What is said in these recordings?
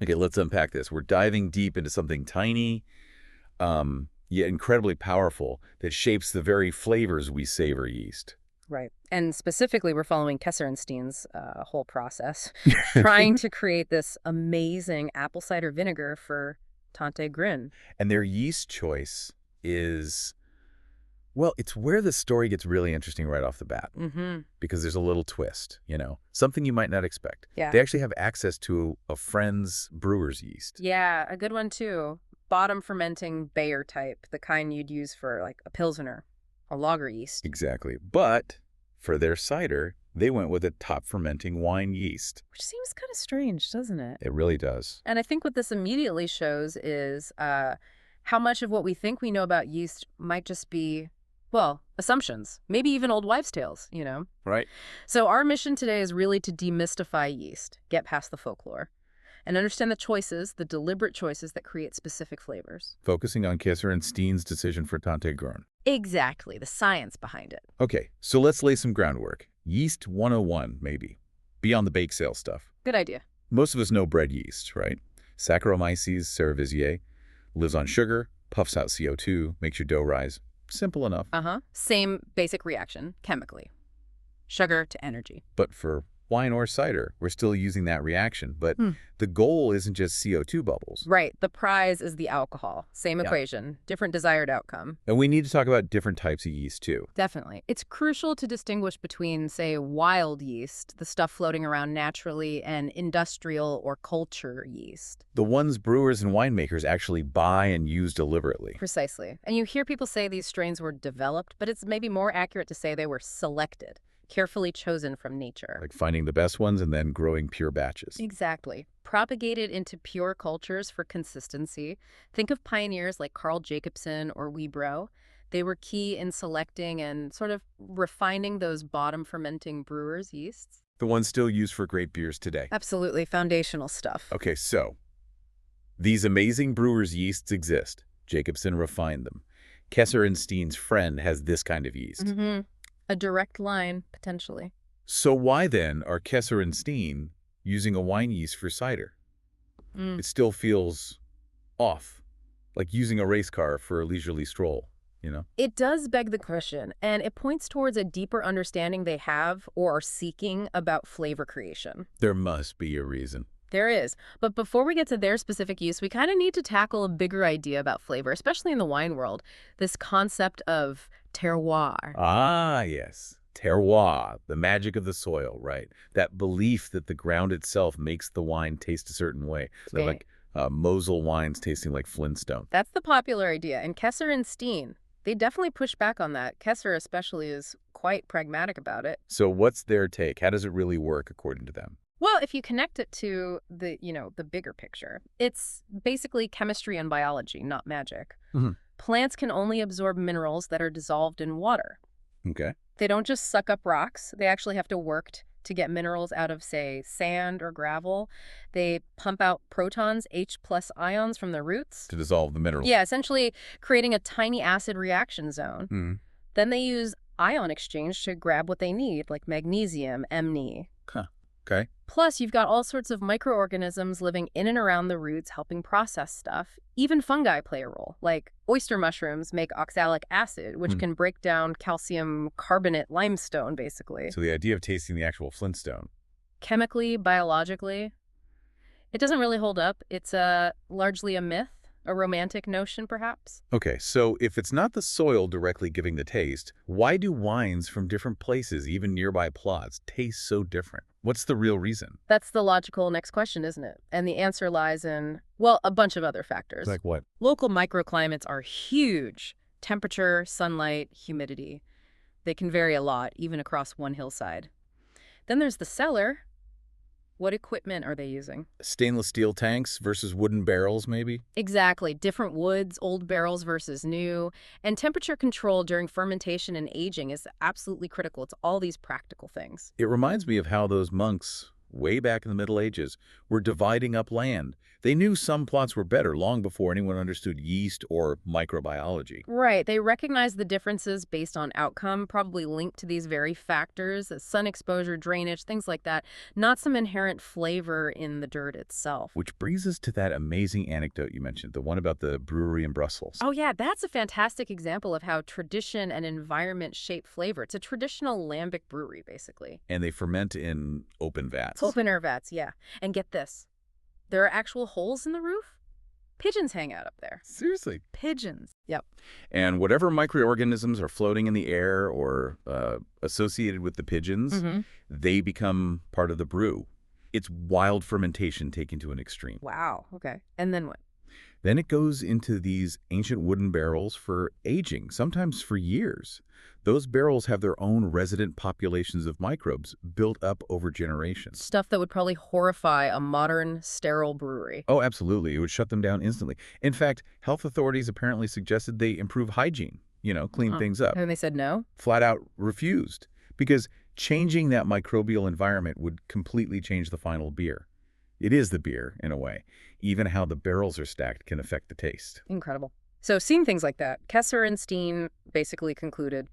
Okay, let's unpack this. We're diving deep into something tiny, yet incredibly powerful that shapes the very flavors we savor yeast. Right. And specifically, we're following Kesser and Steen's whole process, trying to create this amazing apple cider vinegar for Tante Grin. And their yeast choice is, well, it's where the story gets really interesting right off the bat. Because there's a little twist, something you might not expect. Yeah. They actually have access to a friend's brewer's yeast. Yeah, a good one too. Bottom fermenting Bayer type, the kind you'd use for like a Pilsner or lager yeast. Exactly. But for their cider, they went with a top fermenting wine yeast. Which seems kind of strange, doesn't it? It really does. And I think what this immediately shows is how much of what we think we know about yeast might just be, well, assumptions, maybe even old wives' tales, Right. So our mission today is really to demystify yeast, get past the folklore, and understand the choices, the deliberate choices that create specific flavors. Focusing on Kesser and Steen's decision for Tante Grin. Exactly, the science behind it. Okay, so let's lay some groundwork. Yeast 101, maybe. Beyond the bake sale stuff. Good idea. Most of us know bread yeast, right? Saccharomyces cerevisiae. Lives on sugar, puffs out CO2, makes your dough rise. Simple enough. Same basic reaction, chemically. Sugar to energy. But for wine or cider, we're still using that reaction. But the goal isn't just CO2 bubbles. Right. The prize is the alcohol. Same equation, different desired outcome. And we need to talk about different types of yeast, too. Definitely. It's crucial to distinguish between, say, wild yeast, the stuff floating around naturally, and industrial or culture yeast. The ones brewers and winemakers actually buy and use deliberately. Precisely. And you hear people say these strains were developed, but it's maybe more accurate to say they were selected. Carefully chosen from nature. Like finding the best ones and then growing pure batches. Exactly. Propagated into pure cultures for consistency. Think of pioneers like Jacobsen or Wiibroe. They were key in selecting and sort of refining those bottom fermenting brewers' yeasts. The ones still used for great beers today. Absolutely. Foundational stuff. Okay, so these amazing brewers' yeasts exist. Jacobsen refined them. Kesser and Steen's friend has this kind of yeast. A direct line, potentially. So why then are Kesser and Steen using a wine yeast for cider? It still feels off, like using a race car for a leisurely stroll, It does beg the question, and it points towards a deeper understanding they have or are seeking about flavor creation. There must be a reason. There is. But before we get to their specific use, we kind of need to tackle a bigger idea about flavor, especially in the wine world, this concept of terroir. Ah, yes. Terroir, the magic of the soil, right? That belief that the ground itself makes the wine taste a certain way. So like Mosel wines tasting like Flintstone. That's the popular idea. And Kesser and Steen, they definitely push back on that. Kesser especially is quite pragmatic about it. So what's their take? How does it really work according to them? Well, if you connect it to the bigger picture, it's basically chemistry and biology, not magic. Plants can only absorb minerals that are dissolved in water. Okay. They don't just suck up rocks. They actually have to work to get minerals out of, say, sand or gravel. They pump out protons, H+ ions from the roots. To dissolve the minerals. Yeah, essentially creating a tiny acid reaction zone. Then they use ion exchange to grab what they need, like magnesium, Mn. Okay. Plus, you've got all sorts of microorganisms living in and around the roots helping process stuff. Even fungi play a role, like oyster mushrooms make oxalic acid, which can break down calcium carbonate limestone, basically. So the idea of tasting the actual Flintstone. Chemically, biologically, it doesn't really hold up. It's largely a myth, a romantic notion, perhaps. Okay, so if it's not the soil directly giving the taste, why do wines from different places, even nearby plots, taste so different? What's the real reason? That's the logical next question, isn't it? And the answer lies in, well, a bunch of other factors. Like what? Local microclimates are huge. Temperature, sunlight, humidity. They can vary a lot, even across one hillside. Then there's the cellar. What equipment are they using? Stainless steel tanks versus wooden barrels, maybe? Exactly. Different woods, old barrels versus new. And temperature control during fermentation and aging is absolutely critical. It's all these practical things. It reminds me of how those monks, way back in the Middle Ages, were dividing up land. They knew some plots were better long before anyone understood yeast or microbiology. Right. They recognized the differences based on outcome, probably linked to these very factors, sun exposure, drainage, things like that, not some inherent flavor in the dirt itself. Which brings us to that amazing anecdote you mentioned, the one about the brewery in Brussels. Oh, yeah, that's a fantastic example of how tradition and environment shape flavor. It's a traditional lambic brewery, basically. And they ferment in open vats. Open air vats, yeah. And get this. There are actual holes in the roof. Pigeons hang out up there. Seriously. Pigeons. Yep. And whatever microorganisms are floating in the air or associated with the pigeons, they become part of the brew. It's wild fermentation taken to an extreme. Wow. Okay. And then what? Then it goes into these ancient wooden barrels for aging, sometimes for years. Those barrels have their own resident populations of microbes built up over generations. Stuff that would probably horrify a modern, sterile brewery. Oh, absolutely. It would shut them down instantly. In fact, health authorities apparently suggested they improve hygiene, clean things up. And they said no? Flat out refused, because changing that microbial environment would completely change the final beer. It is the beer, in a way. Even how the barrels are stacked can affect the taste. Incredible. So seeing things like that, Kesser and Steen basically concluded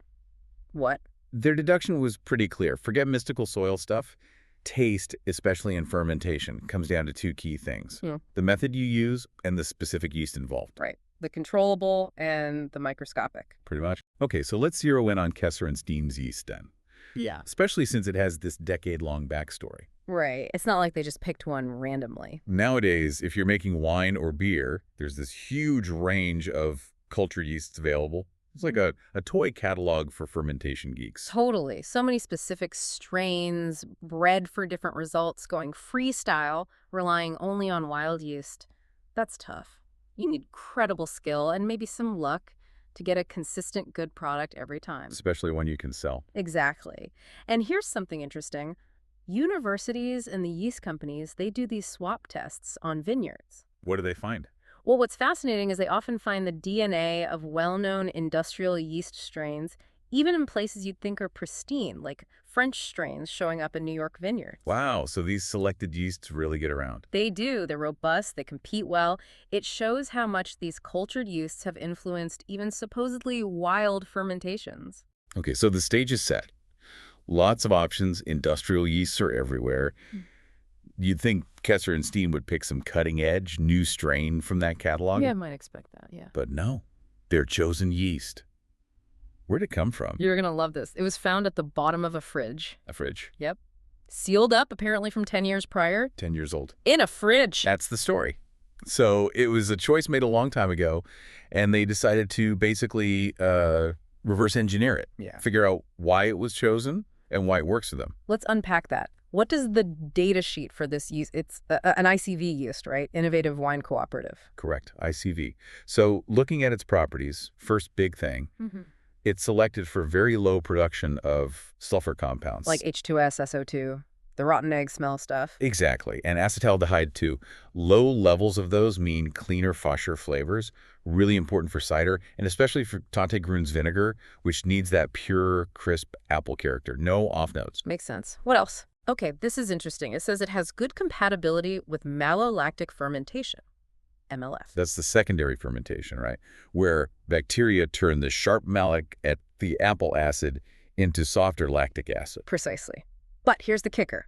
what? Their deduction was pretty clear. Forget mystical soil stuff. Taste, especially in fermentation, comes down to two key things. The method you use and the specific yeast involved. Right. The controllable and the microscopic. Pretty much. Okay, so let's zero in on Kesser and Steen's yeast then. Yeah. Especially since it has this decade-long backstory. Right. It's not like they just picked one randomly. Nowadays, if you're making wine or beer, there's this huge range of cultured yeasts available. It's like a toy catalog for fermentation geeks. Totally. So many specific strains, bred for different results, going freestyle, relying only on wild yeast. That's tough. You need incredible skill and maybe some luck to get a consistent, good product every time. Especially one you can sell. Exactly. And here's something interesting. Universities and the yeast companies, they do these swap tests on vineyards. What do they find? Well, what's fascinating is they often find the DNA of well-known industrial yeast strains, even in places you'd think are pristine, like French strains showing up in New York vineyards. Wow, so these selected yeasts really get around. They do. They're robust. They compete well. It shows how much these cultured yeasts have influenced even supposedly wild fermentations. Okay, so the stage is set. Lots of options. Industrial yeasts are everywhere. You'd think Kesser and Steen would pick some cutting-edge, new strain from that catalog. Yeah, I might expect that, yeah. But no, their chosen yeast. Where'd it come from? You're going to love this. It was found at the bottom of a fridge. A fridge. Yep. Sealed up, apparently from 10 years prior. 10 years old. In a fridge. That's the story. So it was a choice made a long time ago, and they decided to basically reverse engineer it. Yeah. Figure out why it was chosen and why it works for them. Let's unpack that. What does the data sheet for this yeast? It's an ICV yeast, right? Innovative Wine Cooperative. Correct, ICV. So looking at its properties, first big thing, it's selected for very low production of sulfur compounds. Like H2S, SO2, the rotten egg smell stuff. Exactly, and acetaldehyde too. Low levels of those mean cleaner, fresher flavors, really important for cider, and especially for Tante Grun's vinegar, which needs that pure, crisp apple character. No off notes. Makes sense. What else? Okay, this is interesting. It says it has good compatibility with malolactic fermentation, MLF. That's the secondary fermentation, right? Where bacteria turn the sharp malic at the apple acid into softer lactic acid. Precisely. But here's the kicker.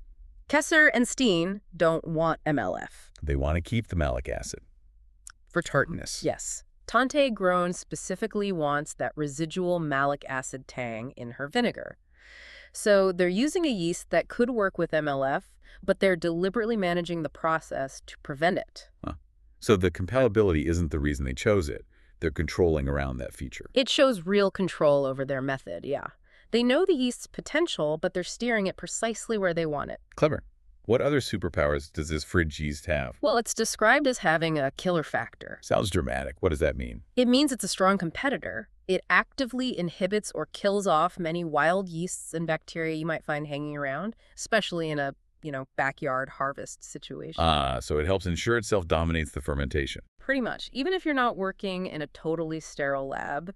Kesser and Steen don't want MLF. They want to keep the malic acid. For tartness. Yes. Tante Grun specifically wants that residual malic acid tang in her vinegar. So they're using a yeast that could work with MLF, but they're deliberately managing the process to prevent it. Huh. So the compatibility isn't the reason they chose it. They're controlling around that feature. It shows real control over their method, yeah. They know the yeast's potential, but they're steering it precisely where they want it. Clever. What other superpowers does this fridge yeast have? Well, it's described as having a killer factor. Sounds dramatic. What does that mean? It means it's a strong competitor. It actively inhibits or kills off many wild yeasts and bacteria you might find hanging around, especially in a, backyard harvest situation. So it helps ensure it self-dominates the fermentation. Pretty much, even if you're not working in a totally sterile lab.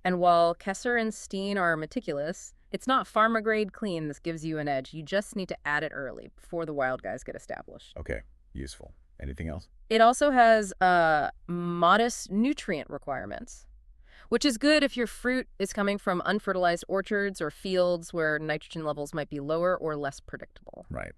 And while Kesser and Steen are meticulous, it's not pharma-grade clean. This gives you an edge. You just need to add it early before the wild guys get established. Okay, useful. Anything else? It also has modest nutrient requirements, which is good if your fruit is coming from unfertilized orchards or fields where nitrogen levels might be lower or less predictable. Right.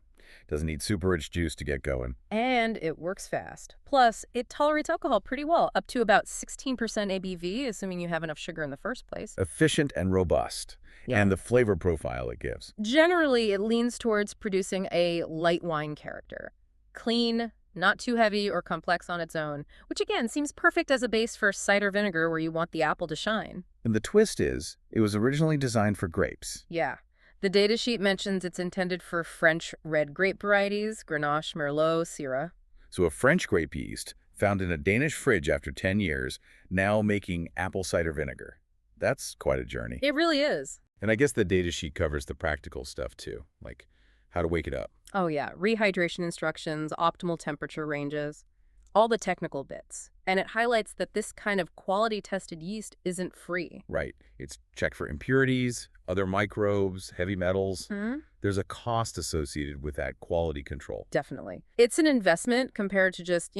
Doesn't need super rich juice to get going. And it works fast. Plus, it tolerates alcohol pretty well, up to about 16% ABV, assuming you have enough sugar in the first place. Efficient and robust. Yeah. And the flavor profile it gives. Generally, it leans towards producing a light wine character. Clean, not too heavy or complex on its own, which again seems perfect as a base for cider vinegar where you want the apple to shine. And the twist is, it was originally designed for grapes. Yeah. The data sheet mentions it's intended for French red grape varieties, Grenache, Merlot, Syrah. So a French grape yeast, found in a Danish fridge after 10 years, now making apple cider vinegar. That's quite a journey. It really is. And I guess the data sheet covers the practical stuff too, like how to wake it up. Oh yeah, rehydration instructions, optimal temperature ranges, all the technical bits. And it highlights that this kind of quality-tested yeast isn't free. Right. It's checked for impurities, other microbes, heavy metals. Hmm? There's a cost associated with that quality control. Definitely. It's an investment compared to just,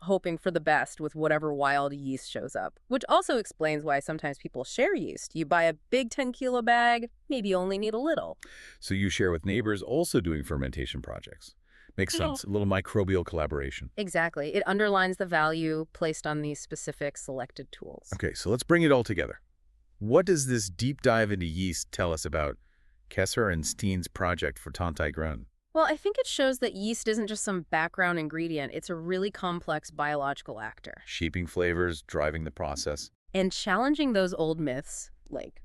hoping for the best with whatever wild yeast shows up, which also explains why sometimes people share yeast. You buy a big 10-kilo bag, maybe you only need a little. So you share with neighbors also doing fermentation projects. Makes sense. A little microbial collaboration. Exactly. It underlines the value placed on these specific selected tools. Okay, so let's bring it all together. What does this deep dive into yeast tell us about Kesser and Steen's project for Tante Grün? Well, I think it shows that yeast isn't just some background ingredient. It's a really complex biological actor. Shaping flavors, driving the process. And challenging those old myths, like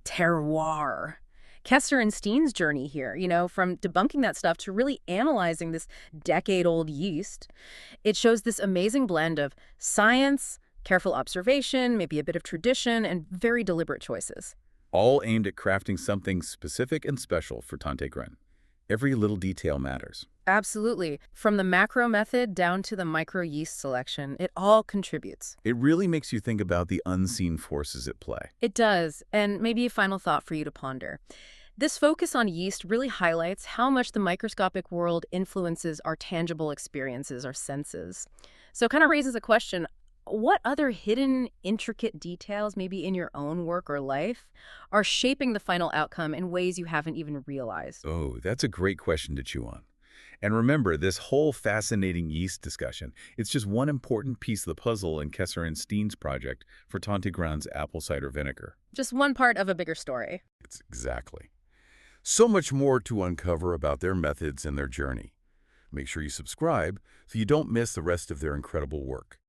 terroir. Kesser and Steen's journey here, from debunking that stuff to really analyzing this decade-old yeast. It shows this amazing blend of science, careful observation, maybe a bit of tradition, and very deliberate choices. All aimed at crafting something specific and special for Tante Grün. Every little detail matters. Absolutely. From the macro method down to the micro yeast selection, it all contributes. It really makes you think about the unseen forces at play. It does. And maybe a final thought for you to ponder. This focus on yeast really highlights how much the microscopic world influences our tangible experiences, our senses. So it kind of raises a question. What other hidden, intricate details, maybe in your own work or life, are shaping the final outcome in ways you haven't even realized? Oh, that's a great question to chew on. And remember, this whole fascinating yeast discussion, it's just one important piece of the puzzle in Kesser and Steen's project for Tante Grün's apple cider vinegar. Just one part of a bigger story. It's exactly. So much more to uncover about their methods and their journey. Make sure you subscribe so you don't miss the rest of their incredible work.